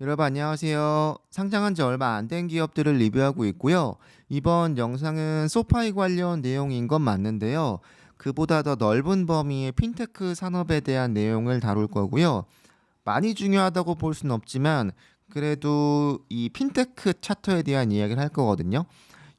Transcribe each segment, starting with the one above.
여러분 안녕하세요. 상장한 지 얼마 안 된 기업들을 리뷰하고 있고요. 이번 영상은 소파이 관련 내용인 건 맞는데요. 그보다 더 넓은 범위의 핀테크 산업에 대한 내용을 다룰 거고요. 많이 중요하다고 볼 수는 없지만 그래도 이 핀테크 차터에 대한 이야기를 할 거거든요.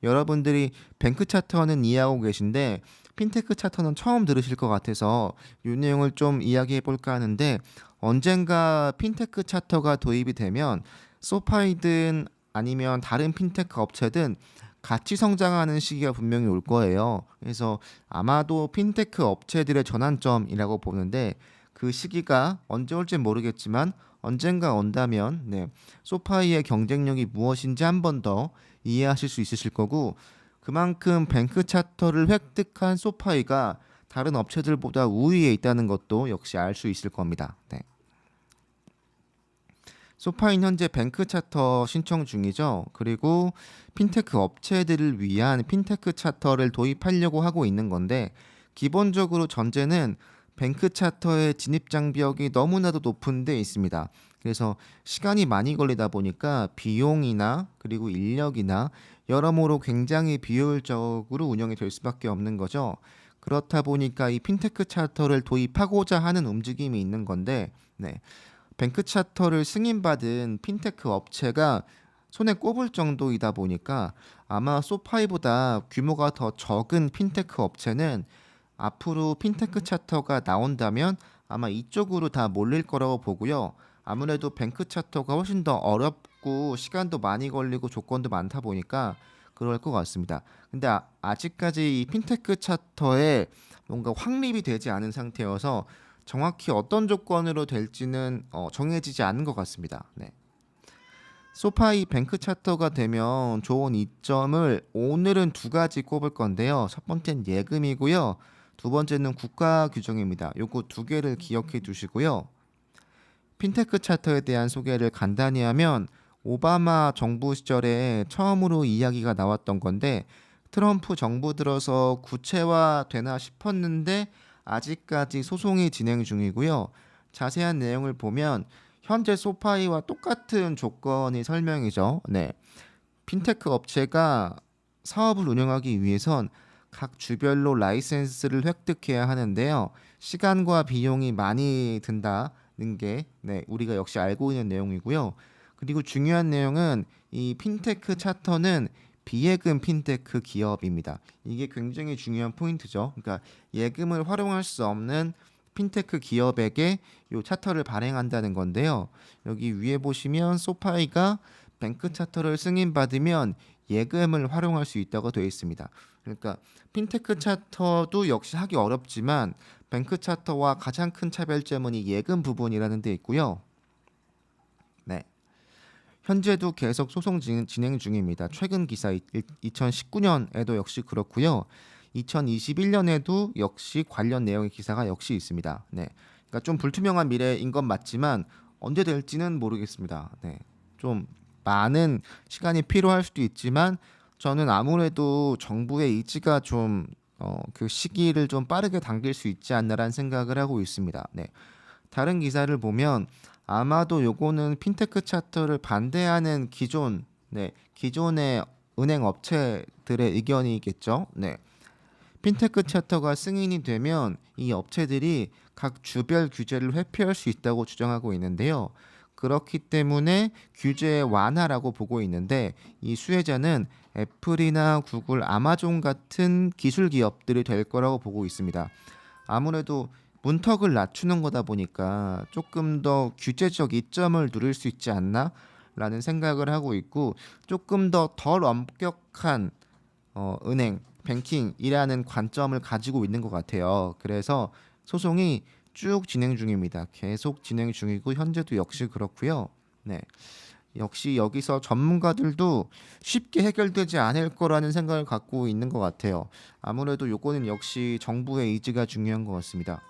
여러분들이 뱅크 차터는 이해하고 계신데 핀테크 차터는 처음 들으실 것 같아서 이 내용을 좀 이야기해 볼까 하는데, 언젠가 핀테크 차터가 도입이 되면 소파이든 아니면 다른 핀테크 업체든 같이 성장하는 시기가 분명히 올 거예요. 그래서 아마도 핀테크 업체들의 전환점이라고 보는데, 그 시기가 언제 올지 모르겠지만 언젠가 온다면 소파이의 경쟁력이 무엇인지 한 번 더 이해하실 수 있으실 거고, 그만큼 뱅크 차터를 획득한 소파이가 다른 업체들보다 우위에 있다는 것도 역시 알 수 있을 겁니다. 네. 소파인 현재 뱅크 차터 신청 중이죠. 그리고 핀테크 업체들을 위한 핀테크 차터를 도입하려고 하고 있는 건데, 기본적으로 전제는 뱅크 차터의 진입 장벽이 너무나도 높은 데 있습니다. 그래서 시간이 많이 걸리다 보니까 비용이나 그리고 인력이나 여러모로 굉장히 비효율적으로 운영이 될 수밖에 없는 거죠. 그렇다 보니까 이 핀테크 차터를 도입하고자 하는 움직임이 있는 건데, 뱅크 차터를 승인받은 핀테크 업체가 손에 꼽을 정도이다 보니까 아마 소파이보다 규모가 더 적은 핀테크 업체는 앞으로 핀테크 차터가 나온다면 아마 이쪽으로 다 몰릴 거라고 보고요. 아무래도 뱅크 차터가 훨씬 더 어렵고 시간도 많이 걸리고 조건도 많다 보니까 그럴 것 같습니다. 근데 아직까지 이 핀테크 차터에 뭔가 확립이 되지 않은 상태여서 정확히 어떤 조건으로 될지는 정해지지 않은 것 같습니다. 네. 소파이 뱅크 차터가 되면 좋은 이점을 오늘은 두 가지 꼽을 건데요. 첫 번째는 예금이고요. 두 번째는 국가 규정입니다. 요거 두 개를 기억해 두시고요. 핀테크 차터에 대한 소개를 간단히 하면, 오바마 정부 시절에 처음으로 이야기가 나왔던 건데 트럼프 정부 들어서 구체화되나 싶었는데 아직까지 소송이 진행 중이고요. 자세한 내용을 보면 현재 소파이와 똑같은 조건이 설명이죠. 네. 핀테크 업체가 사업을 운영하기 위해선 각 주별로 라이센스를 획득해야 하는데요. 시간과 비용이 많이 든다는 게 우리가 역시 알고 있는 내용이고요. 그리고 중요한 내용은 이 핀테크 차터는 비예금 핀테크 기업입니다. 이게 굉장히 중요한 포인트죠. 그러니까 예금을 활용할 수 없는 핀테크 기업에게 이 차터를 발행한다는 건데요. 여기 위에 보시면 소파이가 뱅크 차터를 승인받으면 예금을 활용할 수 있다고 되어 있습니다. 그러니까 핀테크 차터도 역시 하기 어렵지만 뱅크 차터와 가장 큰 차별점은 이 예금 부분이라는 데 있고요. 네. 현재도 계속 소송 진행 중입니다. 최근 기사 2019년에도 역시 그렇고요. 2021년에도 역시 관련 내용의 기사가 역시 있습니다. 네. 그러니까 좀 불투명한 미래인 건 맞지만 언제 될지는 모르겠습니다. 네. 좀 많은 시간이 필요할 수도 있지만 저는 아무래도 정부의 의지가 좀 그 시기를 좀 빠르게 당길 수 있지 않나라는 생각을 하고 있습니다. 네. 다른 기사를 보면 아마도 요거는 핀테크 차트를 반대하는 기존의 은행 업체들의 의견이겠죠. 네. 핀테크 차터가 승인이 되면 이 업체들이 각 주별 규제를 회피할 수 있다고 주장하고 있는데요. 그렇기 때문에 규제 완화라고 보고 있는데, 이 수혜자는 애플이나 구글, 아마존 같은 기술 기업들이 될 거라고 보고 있습니다. 아무래도 문턱을 낮추는 거다 보니까 조금 더 규제적 이점을 누릴 수 있지 않나? 라는 생각을 하고 있고, 조금 더 덜 엄격한 은행, 뱅킹이라는 관점을 가지고 있는 것 같아요. 그래서 소송이 쭉 진행 중입니다. 계속 진행 중이고 현재도 역시 그렇고요. 네. 역시 여기서 전문가들도 쉽게 해결되지 않을 거라는 생각을 갖고 있는 것 같아요. 아무래도 요거는 역시 정부의 의지가 중요한 것 같습니다.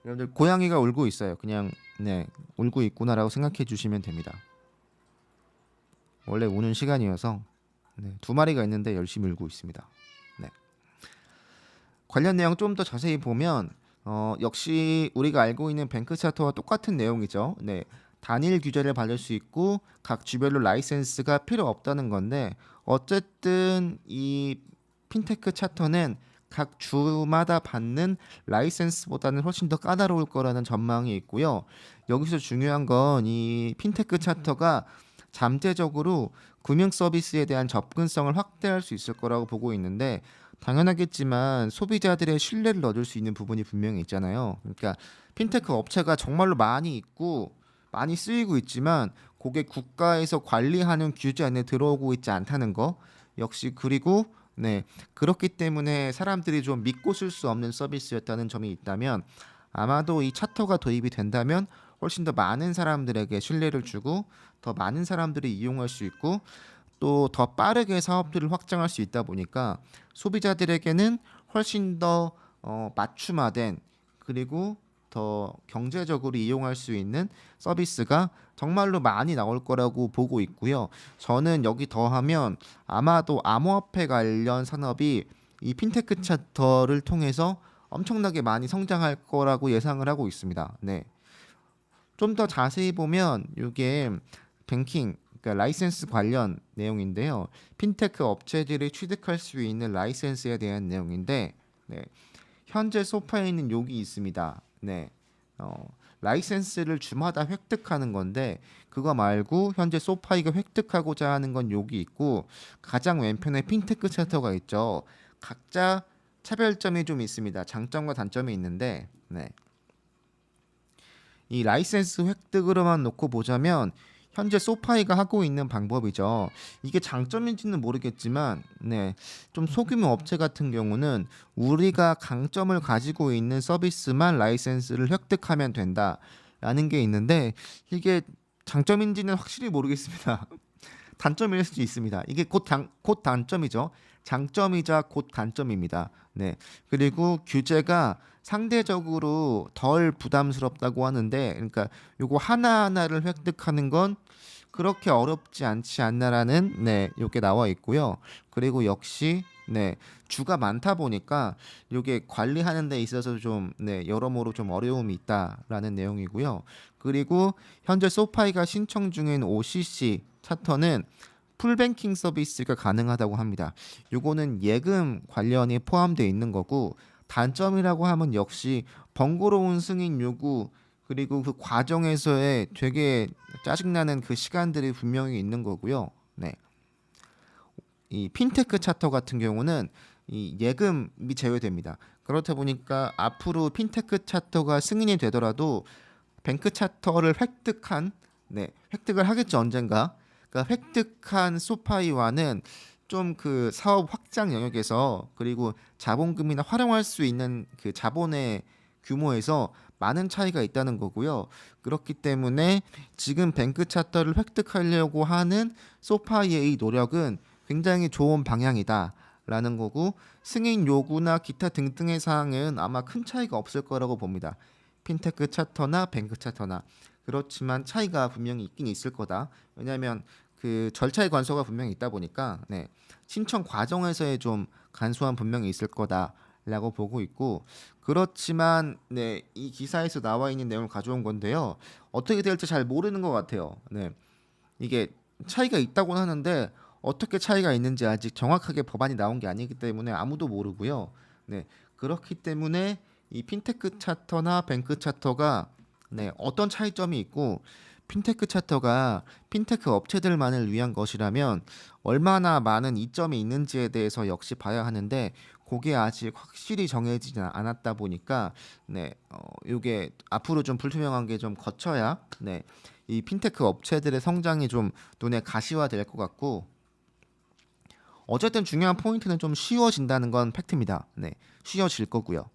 여러분들 고양이가 울고 있어요. 그냥 울고 있구나라고 생각해 주시면 됩니다. 원래 우는 시간이어서 두 마리가 있는데 열심히 울고 있습니다. 네. 관련 내용 좀 더 자세히 보면 역시 우리가 알고 있는 뱅크 차트와 똑같은 내용이죠. 네. 단일 규제를 받을 수 있고 각 주별로 라이센스가 필요 없다는 건데, 어쨌든 이 핀테크 차터는 각 주마다 받는 라이센스보다는 훨씬 더 까다로울 거라는 전망이 있고요. 여기서 중요한 건 이 핀테크 차터가 잠재적으로 금융 서비스에 대한 접근성을 확대할 수 있을 거라고 보고 있는데, 당연하겠지만 소비자들의 신뢰를 얻을 수 있는 부분이 분명히 있잖아요. 그러니까 핀테크 업체가 정말로 많이 있고 많이 쓰이고 있지만 그게 국가에서 관리하는 규제 안에 들어오고 있지 않다는 거 역시, 그리고 그렇기 때문에 사람들이 좀 믿고 쓸 수 없는 서비스였다는 점이 있다면, 아마도 이 차터가 도입이 된다면 훨씬 더 많은 사람들에게 신뢰를 주고 더 많은 사람들이 이용할 수 있고 또 더 빠르게 사업들을 확장할 수 있다 보니까 소비자들에게는 훨씬 더 맞춤화된, 그리고 더 경제적으로 이용할 수 있는 서비스가 정말로 많이 나올 거라고 보고 있고요. 저는 여기 더하면 아마도 암호화폐 관련 산업이 이 핀테크 챕터를 통해서 엄청나게 많이 성장할 거라고 예상을 하고 있습니다. 네. 좀 더 자세히 보면 이게 뱅킹, 그러니까 라이센스 관련 내용인데요. 핀테크 업체들이 취득할 수 있는 라이센스에 대한 내용인데, 현재 소파에 있는 욕이 있습니다. 라이센스를 주마다 획득하는 건데, 그거 말고 현재 소파이가 획득하고자 하는 건 욕이 있고, 가장 왼편에 핀테크 챕터가 있죠. 각자 차별점이 좀 있습니다. 장점과 단점이 있는데, 이 라이센스 획득으로만 놓고 보자면 현재 소파이가 하고 있는 방법이죠. 이게 장점인지는 모르겠지만, 좀 소규모 업체 같은 경우는 우리가 강점을 가지고 있는 서비스만 라이센스를 획득하면 된다라는 게 있는데, 이게 장점인지는 확실히 모르겠습니다. 단점일 수도 있습니다. 이게 곧 단점이죠. 장점이자 곧 단점입니다. 그리고 규제가 상대적으로 덜 부담스럽다고 하는데, 그러니까 요거 하나하나를 획득하는 건 그렇게 어렵지 않지 않나라는 요게 나와 있고요. 그리고 역시 주가 많다 보니까 요게 관리하는 데 있어서 좀 여러모로 좀 어려움이 있다라는 내용이고요. 그리고 현재 소파이가 신청 중인 OCC 차터는 풀뱅킹 서비스가 가능하다고 합니다. 요거는 예금 관련이 포함되어 있는 거고, 단점이라고 하면 역시 번거로운 승인 요구, 그리고 그 과정에서의 되게 짜증나는 그 시간들이 분명히 있는 거고요. 이 핀테크 차터 같은 경우는 이 예금이 제외됩니다. 그렇다 보니까 앞으로 핀테크 차터가 승인이 되더라도 뱅크 차터를 획득을 하겠죠, 언젠가. 그러니까 획득한 소파이와는 좀 그 사업 확장 영역에서, 그리고 자본금이나 활용할 수 있는 그 자본의 규모에서 많은 차이가 있다는 거고요. 그렇기 때문에 지금 뱅크 차터를 획득하려고 하는 소파이의 이 노력은 굉장히 좋은 방향이다라는 거고, 승인 요구나 기타 등등의 사항은 아마 큰 차이가 없을 거라고 봅니다. 핀테크 차터나 뱅크 차터나. 그렇지만 차이가 분명히 있긴 있을 거다. 왜냐하면 그 절차의 간소가 분명히 있다 보니까 신청 과정에서의 좀 간소함 분명히 있을 거다라고 보고 있고, 그렇지만 이 기사에서 나와 있는 내용을 가져온 건데요. 어떻게 될지 잘 모르는 것 같아요. 이게 차이가 있다고는 하는데 어떻게 차이가 있는지 아직 정확하게 법안이 나온 게 아니기 때문에 아무도 모르고요. 그렇기 때문에 이 핀테크 차터나 뱅크 차터가 어떤 차이점이 있고, 핀테크 차터가 핀테크 업체들만을 위한 것이라면 얼마나 많은 이점이 있는지에 대해서 역시 봐야 하는데, 그게 아직 확실히 정해지지 않았다 보니까 요게 앞으로 좀 불투명한 게 좀 거쳐야 이 핀테크 업체들의 성장이 좀 눈에 가시화될 것 같고, 어쨌든 중요한 포인트는 좀 쉬워진다는 건 팩트입니다. 쉬워질 거고요.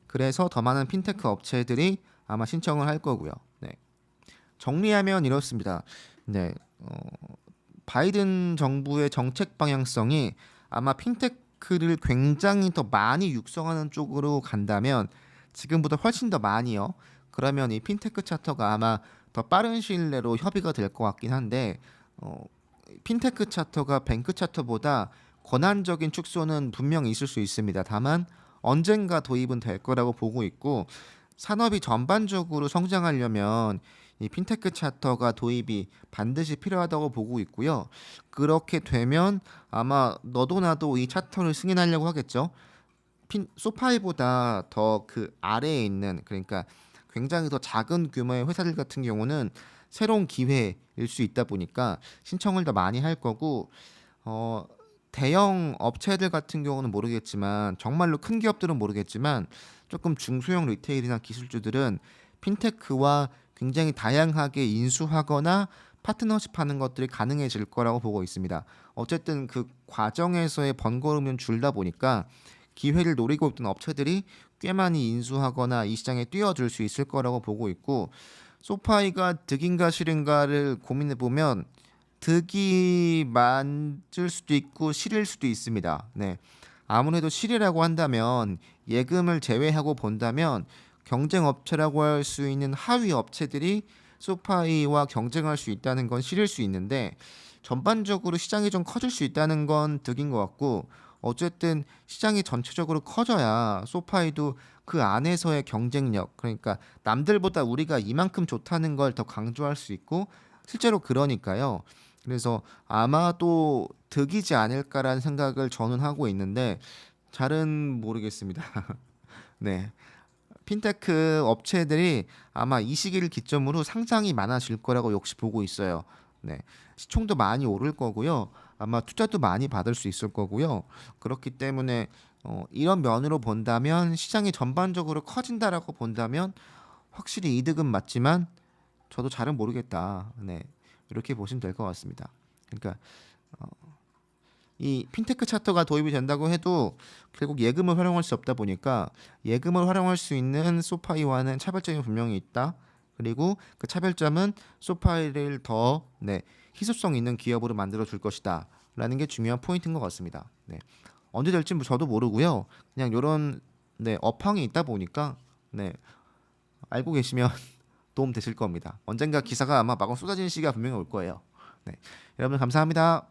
그래서 더 많은 핀테크 업체들이 아마 신청을 할 거고요. 정리하면 이렇습니다. 바이든 정부의 정책 방향성이 아마 핀테크를 굉장히 더 많이 육성하는 쪽으로 간다면, 지금보다 훨씬 더 많이요. 그러면 이 핀테크 차터가 아마 더 빠른 시일 내로 협의가 될 것 같긴 한데, 핀테크 차터가 뱅크 차터보다 권한적인 축소는 분명히 있을 수 있습니다. 다만 언젠가 도입은 될 거라고 보고 있고, 산업이 전반적으로 성장하려면 이 핀테크 차터가 도입이 반드시 필요하다고 보고 있고요. 그렇게 되면 아마 너도 나도 이 차터를 승인하려고 하겠죠. 소파이보다 더 그 아래에 있는, 그러니까 굉장히 더 작은 규모의 회사들 같은 경우는 새로운 기회일 수 있다 보니까 신청을 더 많이 할 거고, 어, 대형 업체들 같은 경우는 모르겠지만, 정말로 큰 기업들은 모르겠지만 조금 중소형 리테일이나 기술주들은 핀테크와 굉장히 다양하게 인수하거나 파트너십하는 것들이 가능해질 거라고 보고 있습니다. 어쨌든 그 과정에서의 번거로움은 줄다 보니까 기회를 노리고 있던 업체들이 꽤 많이 인수하거나 이 시장에 뛰어들 수 있을 거라고 보고 있고, 소파이가 득인가 실인가를 고민해 보면 득이 맞을 수도 있고 실일 수도 있습니다. 네. 아무래도 실이라고 한다면, 예금을 제외하고 본다면 경쟁 업체라고 할 수 있는 하위 업체들이 소파이와 경쟁할 수 있다는 건 실일 수 있는데, 전반적으로 시장이 좀 커질 수 있다는 건 득인 것 같고, 어쨌든 시장이 전체적으로 커져야 소파이도 그 안에서의 경쟁력, 그러니까 남들보다 우리가 이만큼 좋다는 걸 더 강조할 수 있고, 실제로 그러니까요. 그래서 아마도 득이지 않을까라는 생각을 저는 하고 있는데, 잘은 모르겠습니다. 네. 핀테크 업체들이 아마 이 시기를 기점으로 상장이 많아질 거라고 역시 보고 있어요. 네. 시총도 많이 오를 거고요. 아마 투자도 많이 받을 수 있을 거고요. 그렇기 때문에 이런 면으로 본다면, 시장이 전반적으로 커진다라고 본다면 확실히 이득은 맞지만 저도 잘은 모르겠다. 네. 이렇게 보시면 될 것 같습니다. 그러니까 이 핀테크 차트가 도입이 된다고 해도 결국 예금을 활용할 수 없다 보니까, 예금을 활용할 수 있는 소파이와는 차별점이 분명히 있다. 그리고 그 차별점은 소파이를 더 희소성 있는 기업으로 만들어 줄 것이다 라는 게 중요한 포인트인 것 같습니다. 네. 언제 될지 저도 모르고요. 그냥 이런 업황이 있다 보니까 알고 계시면 도움 되실 겁니다. 언젠가 기사가 아마 마구 쏟아지는 시기가 분명히 올 거예요. 네. 여러분 감사합니다.